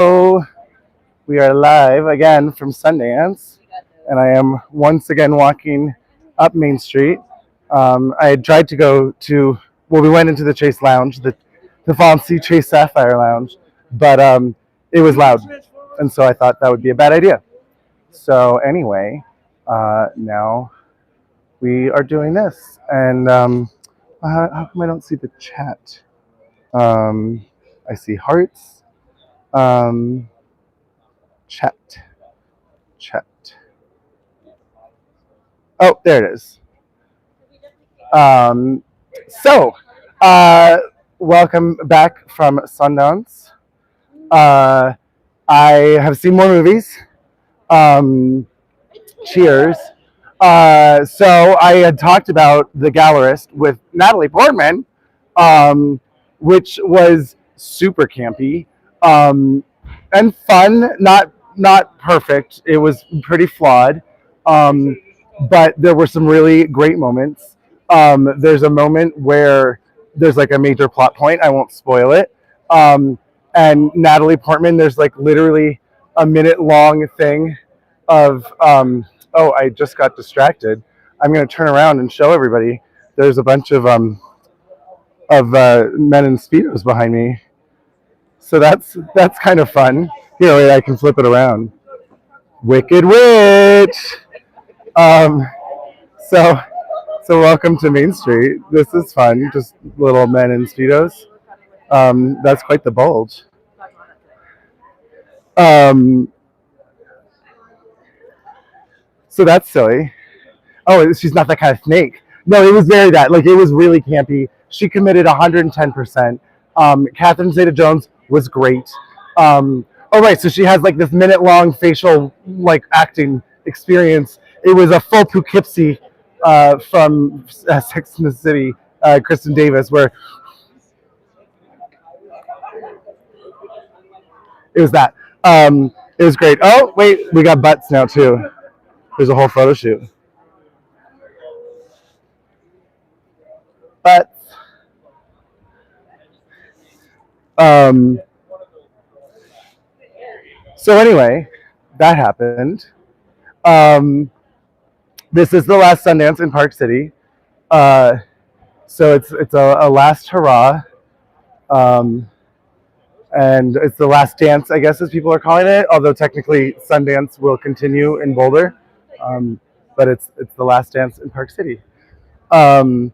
So we are live again from Sundance, and I am once again walking up Main Street. I had tried to go to, well, we went into the Chase Lounge, the fancy Chase Sapphire Lounge, but it was loud, and so I thought that would be a bad idea. So anyway, now we are doing this, and how come I don't see the chat? I see hearts. Um, chat, chat. Oh, there it is. Um, so, uh, welcome back from Sundance. Uh, I have seen more movies. Um, cheers. So I had talked about The Gallerist with Natalie Portman, um, which was super campy and fun. Not perfect. It was pretty flawed, um, but there were some really great moments. There's a moment where there's like a major plot point. I won't spoil it. And Natalie Portman, there's like literally a minute long thing of oh, I just got distracted. I'm going to turn around and show everybody. There's a bunch of men in speedos behind me, so that's kind of fun. Here, wait, I can flip it around. Wicked Witch. Um, so welcome to Main Street. This is fun. Just little men in speedos. That's quite the bulge. Um, so that's silly. Oh, she's not that kind of snake. No, it was very that. Like, it was really campy. She committed 110%. Catherine Zeta-Jones was great. Oh, right, so she has, like, this minute-long facial, like, acting experience. It was a full Poughkeepsie from Sex and the City, Kristen Davis, where it was that. It was great. Oh, wait, we got butts now, too. There's a whole photo shoot. But so anyway, that happened. Um, this is the last Sundance in Park City, so it's a last hurrah, and it's the last dance, I guess, as people are calling it. Although technically Sundance will continue in Boulder, but it's the last dance in Park City. Um,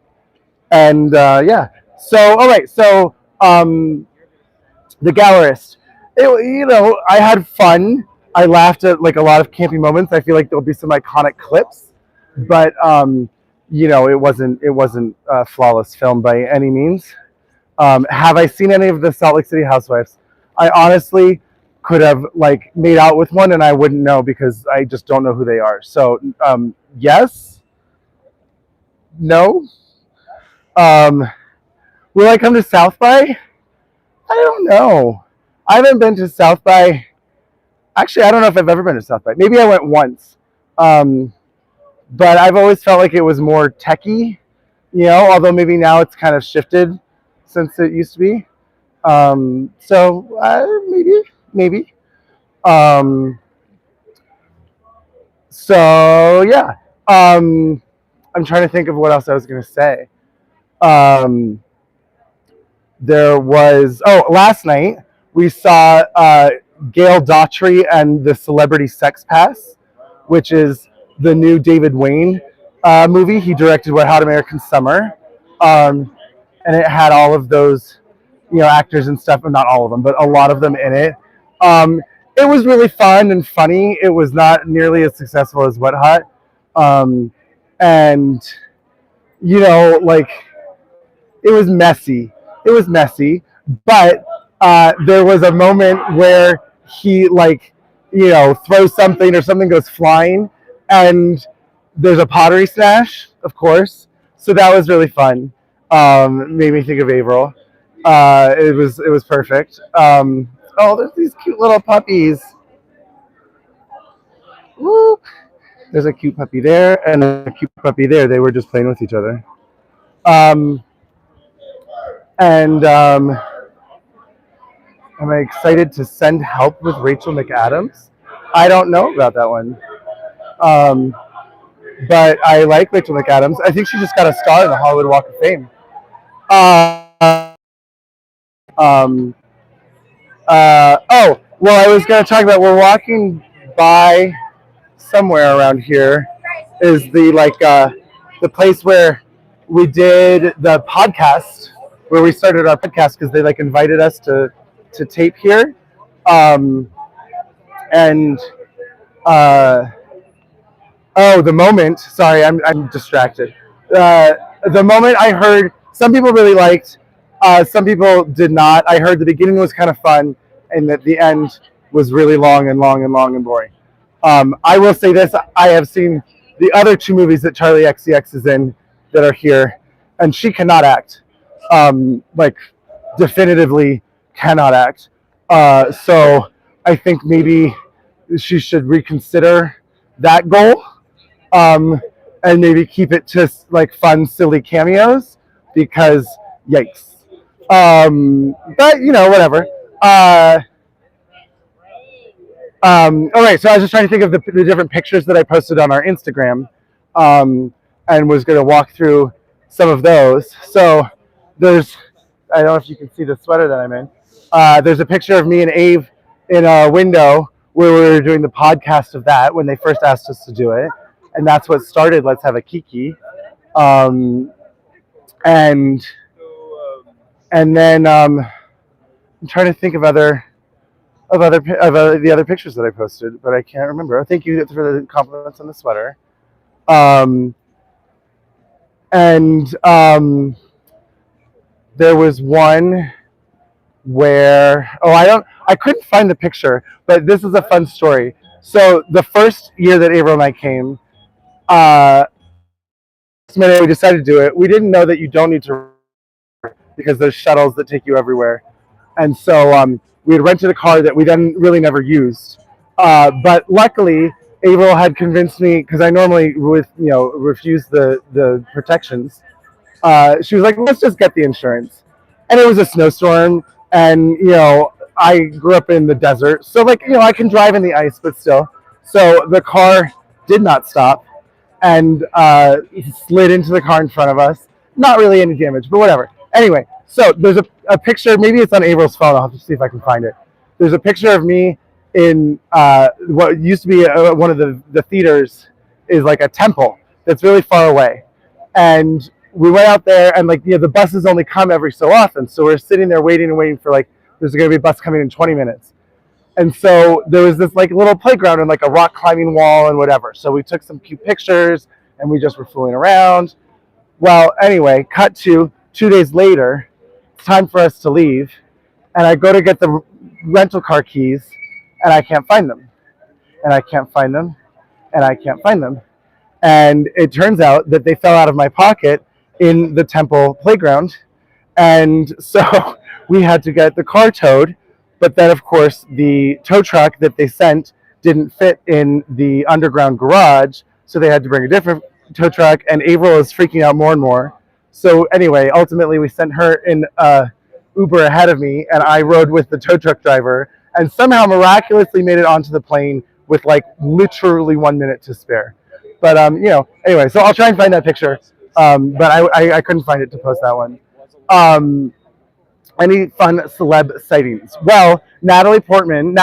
and yeah, so all right, so The Gallerist. I had fun. I laughed at like a lot of campy moments. I feel like there'll be some iconic clips, but it wasn't a flawless film by any means. Have I seen any of the Salt Lake City Housewives? I honestly could have like made out with one and I wouldn't know because I just don't know who they are. So yes, no. Um, will I come to South by? I don't know. I haven't been to South by. Actually, I don't know if I've ever been to South by. Maybe I went once. But I've always felt like it was more techy, although maybe now it's kind of shifted since it used to be. Maybe. Um, so yeah. I'm trying to think of what else I was going to say. There was, last night we saw Gail Daughtry and the Celebrity Sex Pass, which is the new David Wayne movie. He directed Wet Hot American Summer, and it had all of those, actors and stuff, but not all of them, but a lot of them in it. It was really fun and funny. It was not nearly as successful as Wet Hot, and like it was messy. It was messy, but there was a moment where he throws something or something goes flying, and there's a pottery smash, of course. So that was really fun. Made me think of Avaryl. It was perfect. There's these cute little puppies. Woo. There's a cute puppy there and a cute puppy there. They were just playing with each other. And Am I excited to send help with Rachel McAdams? I don't know about that one. Um, but I like Rachel McAdams. I think she just got a star in the Hollywood Walk of Fame. Um, well, I was going to talk about we're walking by somewhere around here is the place where we did the podcast where we started our podcast because they like invited us to tape here, um, and uh, oh, the moment. Sorry, I'm distracted. Uh, the moment I heard, some people really liked, some people did not. I heard the beginning was kind of fun, and that the end was really long and long and long and boring. I will say this: I have seen the other two movies that Charlie XCX is in that are here, and she cannot act. Like, definitively cannot act. So I think maybe she should reconsider that goal, um, and maybe keep it to like fun, silly cameos because yikes. But whatever. All right, so I was just trying to think of the different pictures that I posted on our Instagram, and was going to walk through some of those. So there's, I don't know if you can see the sweater that I'm in. There's a picture of me and Ave in a window where we were doing the podcast of that when they first asked us to do it, and that's what started Let's Have a Kiki. Um, and and then I'm trying to think of the other pictures that I posted, but I can't remember. Thank you for the compliments on the sweater. Um, and there was one where I couldn't find the picture, but this is a fun story. So the first year that Avaryl and I came, minute we decided to do it. We didn't know that you don't need to, because there's shuttles that take you everywhere. And so we had rented a car that we then really never used. But luckily, Avaryl had convinced me, because I normally refuse the protections. She was like, let's just get the insurance. And it was a snowstorm, and I grew up in the desert, so I can drive in the ice, but still. So the car did not stop, and slid into the car in front of us. Not really any damage, but whatever. Anyway, so there's a picture. Maybe it's on Avryl's phone. I'll have to see if I can find it. There's a picture of me in what used to be one of the theaters, is like a temple that's really far away, and we went out there, and the buses only come every so often, so we're sitting there waiting and waiting for there's going to be a bus coming in 20 minutes. And so there was this little playground and a rock climbing wall and whatever. So we took some cute pictures and we just were fooling around. Well, anyway, cut to 2 days later, it's time for us to leave. And I go to get the rental car keys and I can't find them. And I can't find them. And I can't find them. And it turns out that they fell out of my pocket in the temple playground. And so we had to get the car towed. But then, of course, the tow truck that they sent didn't fit in the underground garage, so they had to bring a different tow truck, and Avaryl is freaking out more and more. So anyway, ultimately, we sent her in Uber ahead of me, and I rode with the tow truck driver, and somehow miraculously made it onto the plane with literally 1 minute to spare. But anyway, so I'll try and find that picture, but I couldn't find it to post that one. Any fun celeb sightings? Well, Natalie Portman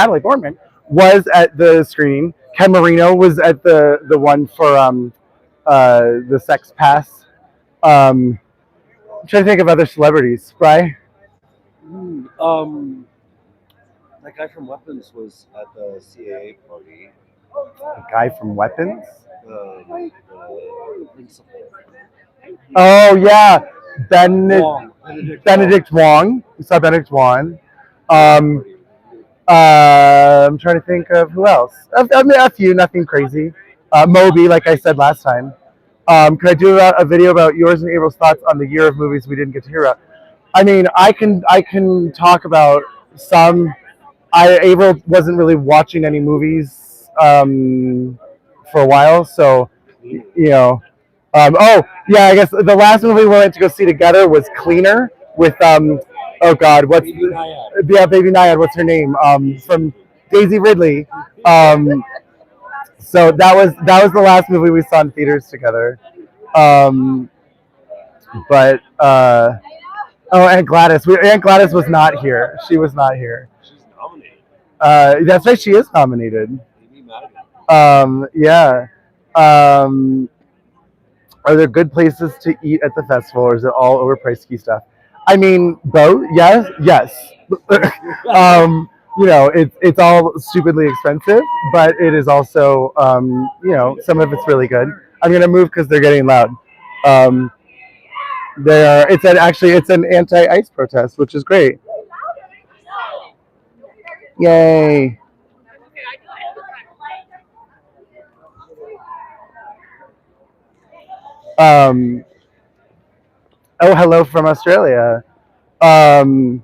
was at the screening. Ken Marino was at the one for the Sex Pass. I'm trying to think of other celebrities. Bri? That guy from Weapons was at the CAA party. The guy from Weapons? The principal. Oh yeah, Benedict Wong. We saw Benedict Wong. I'm trying to think of who else. A few, nothing crazy. Moby, like I said last time. Could I do a video about yours and Avryl's thoughts on the year of movies we didn't get to hear about? I mean, I can talk about some. Avaryl wasn't really watching any movies for a while, so oh yeah, I guess the last movie we went to go see together was Cleaner with oh God, what's Baby Naiad. yeah, Baby Naiad? What's her name? From Daisy Ridley. Um, so that was the last movie we saw in theaters together. Um, but oh, Aunt Gladys. Aunt Gladys was not here. She was not here. She's nominated. That's right. She is nominated. Amy Madigan. Yeah. Um, are there good places to eat at the festival, or is it all overpriced ski stuff? I mean, both. Yes, yes. It's all stupidly expensive, but it is also, some of it's really good. I'm gonna move because they're getting loud. Um, they are. It's an anti-ice protest, which is great. Yay! Um, oh, hello from Australia. Um,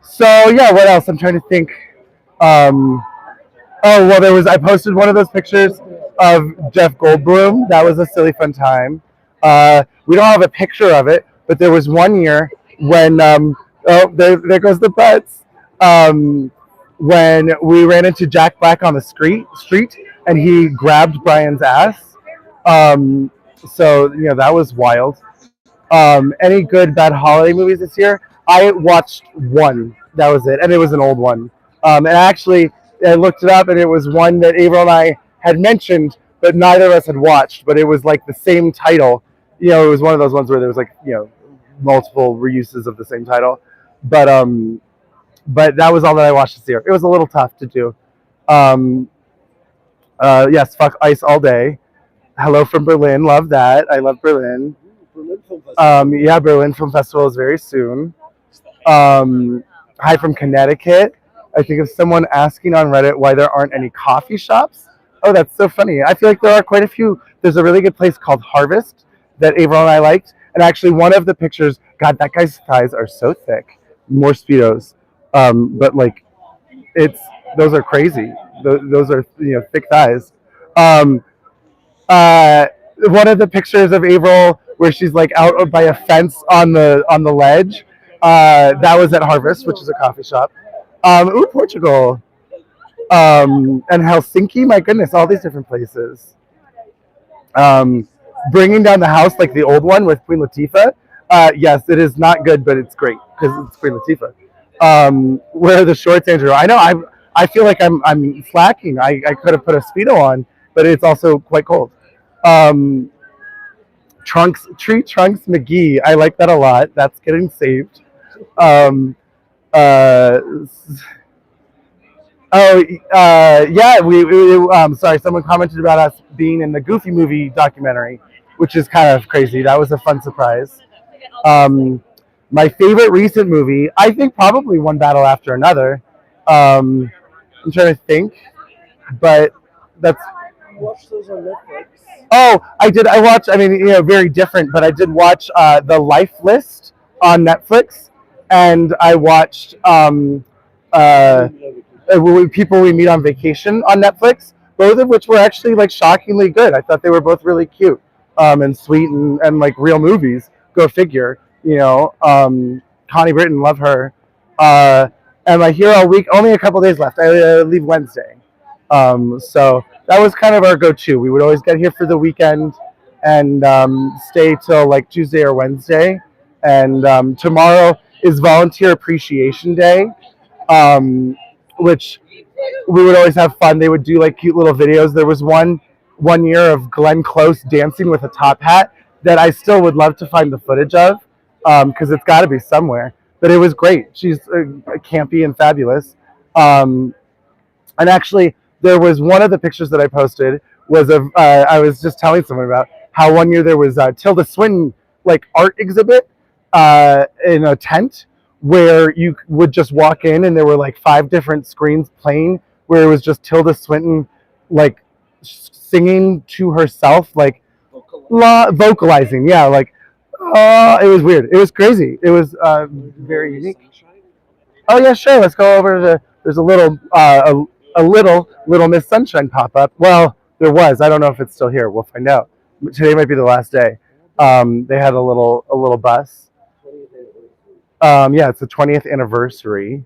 so yeah, what else? I'm trying to think. Um, oh well, I posted one of those pictures of Jeff Goldblum. That was a silly fun time. We don't have a picture of it, but there was one year when oh there goes the butts. When we ran into Jack Black on the street and he grabbed Brian's ass. Um, so that was wild. Any good bad holiday movies this year? I watched one. That was it, and it was an old one. And actually, I looked it up, and it was one that Avril and I had mentioned, but neither of us had watched. But it was like the same title. It was one of those ones where there was like multiple reuses of the same title. But that was all that I watched this year. It was a little tough to do. Um, yes, fuck ice all day. Hello from Berlin. Love that. I love Berlin. Berlin Film Festival. Yeah, Berlin Film Festival is very soon. Hi from Connecticut. I think of someone asking on Reddit why there aren't any coffee shops. Oh, that's so funny. I feel like there are quite a few. There's a really good place called Harvest that Avril and I liked. And actually, one of the pictures, God, that guy's thighs are so thick. More Speedos. But like, those are crazy. Those are, thick thighs. Um, One of the pictures of Avril where she's like out by a fence on the ledge. That was at Harvest, which is a coffee shop. Portugal. And Helsinki. My goodness, all these different places. Bringing down the house like the old one with Queen Latifah. Yes, it is not good, but it's great because it's Queen Latifah. Where are the shorts, Andrew? I know. I feel like I'm slacking. I could have put a speedo on, but it's also quite cold. Um, Tree Trunks McGee. I like that a lot. That's getting saved. Um, uh, yeah. Sorry, someone commented about us being in the Goofy movie documentary, which is kind of crazy. That was a fun surprise. My favorite recent movie, I think probably One Battle After Another. I'm trying to think, but that's. You watch those on Netflix? Oh, I did. I watched. I mean, very different, but I did watch The Life List on Netflix, and I watched uh, People We Meet on Vacation on Netflix. Both of which were actually like shockingly good. I thought they were both really cute and sweet and like real movies. Go figure. Connie Britton, love her. And I'm here all week. Only a couple days left. I leave Wednesday. So that was kind of our go-to. We would always get here for the weekend and stay till like Tuesday or Wednesday. And tomorrow is Volunteer Appreciation Day, which we would always have fun. They would do like cute little videos. There was one year of Glenn Close dancing with a top hat that I still would love to find the footage of because it's got to be somewhere. But it was great. She's campy and fabulous. And actually, there was one of the pictures that I posted was of I was just telling someone about how one year there was a Tilda Swinton like art exhibit in a tent where you would just walk in and there were like 5 different screens playing where it was just Tilda Swinton like singing to herself like vocalizing, yeah, like it was weird, it was crazy, it was very unique. Oh yeah, sure. Let's go over to. There's a little, a little Miss Sunshine pop up. Well, there was. I don't know if it's still here. We'll find out. Today might be the last day. They had a little bus. Yeah, it's the 20th anniversary.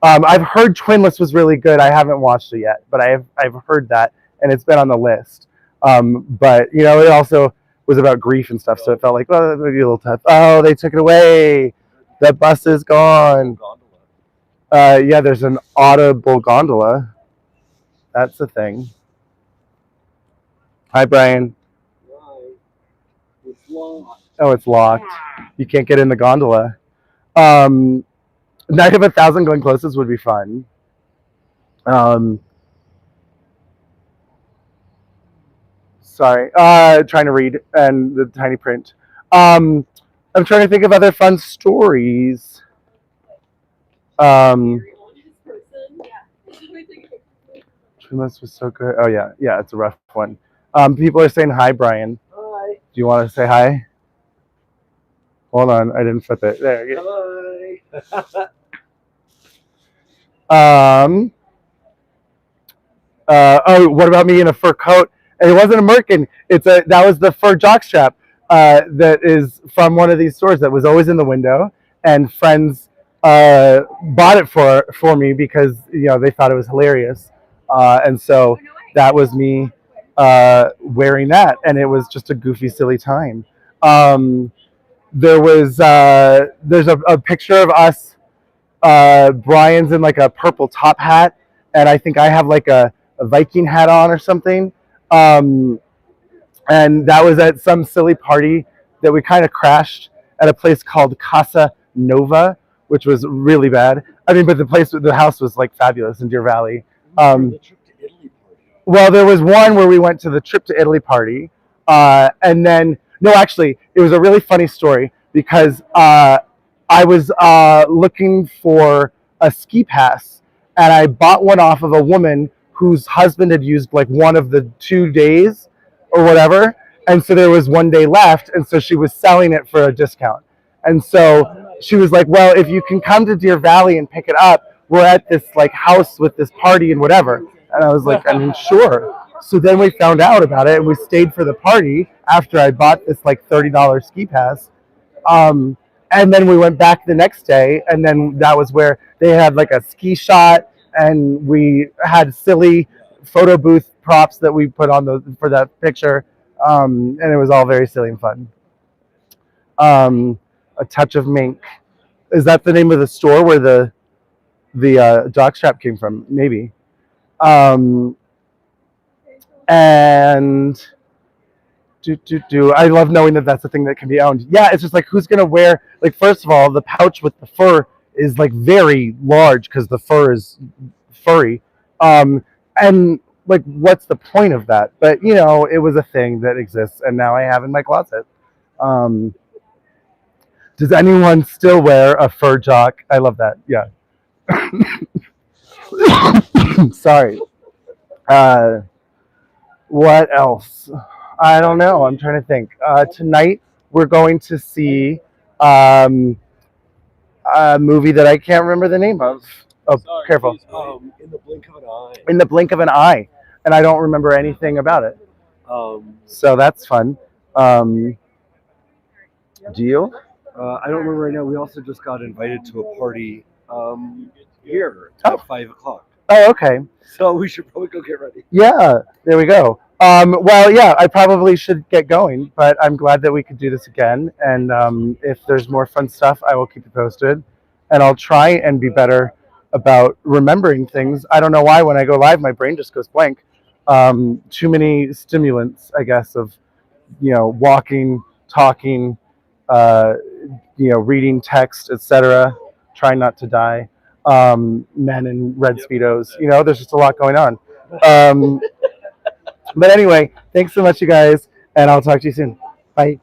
I've heard Twinless was really good. I haven't watched it yet, but I've heard that, and it's been on the list. But it also was about grief and stuff, so it felt like, well, that would be a little tough. Oh, they took it away. The bus is gone. Yeah, there's an audible gondola. That's the thing. Hi, Brian. Oh, it's locked. You can't get in the gondola. Um, Night of a Thousand Glen Closes would be fun. Um, Sorry, trying to read and the tiny print. Um, I'm trying to think of other fun stories. This was so good. Oh yeah, yeah, it's a rough one. People are saying hi, Brian. Hi. Do you want to say hi? Hold on, I didn't flip it. There you go. Um. Oh, what about me in a fur coat? And it wasn't a merkin. That was the fur jockstrap that is from one of these stores that was always in the window, and friends bought it for me because they thought it was hilarious, and so that was me wearing that, and it was just a goofy, silly time. There's a picture of us. Brian's in like a purple top hat, and I think I have like a Viking hat on or something. Um, and that was at some silly party that we kind of crashed at a place called Casa Nova, which was really bad. I mean, but the house was like fabulous in Deer Valley. The trip to Italy party. Well, there was one where we went to the trip to Italy party, and then no, actually, it was a really funny story because I was looking for a ski pass, and I bought one off of a woman whose husband had used like one of the 2 days or whatever, and so there was one day left, and so she was selling it for a discount, and so she was like, "Well, if you can come to Deer Valley and pick it up, we're at this like house with this party and whatever." And I was like, "I mean, sure." So then we found out about it, and we stayed for the party after I bought this like $30 ski pass. Um, and then we went back the next day, and then that was where they had like a ski shot, and we had silly photo booth props that we put on for that picture, and it was all very silly and fun. A touch of mink. Is that the name of the store where the jockstrap came from? Maybe. Um, and I love knowing that that's a thing that can be owned. Yeah, it's just like who's gonna wear like first of all the pouch with the fur is like very large because the fur is furry, and like what's the point of that? But it was a thing that exists, and now I have in my closet. Um, does anyone still wear a fur jock? I love that. Yeah. Sorry. Uh, what else? I don't know. I'm trying to think. Tonight we're going to see um, a movie that I can't remember the name of. Oh, careful. In the blink of an eye. In the blink of an eye, and I don't remember anything about it. So that's fun. Do you? I don't remember right now. We also just got invited to a party here at 5 o'clock. Oh, okay. So we should probably go get ready. Yeah, there we go. Well, yeah, I probably should get going, but I'm glad that we could do this again. And if there's more fun stuff, I will keep you posted. And I'll try and be better about remembering things. I don't know why when I go live, my brain just goes blank. Too many stimulants, I guess, of, walking, talking, reading text, etc. Trying not to die. Men in red Speedos. There's just a lot going on. But anyway, thanks so much, you guys, and I'll talk to you soon. Bye.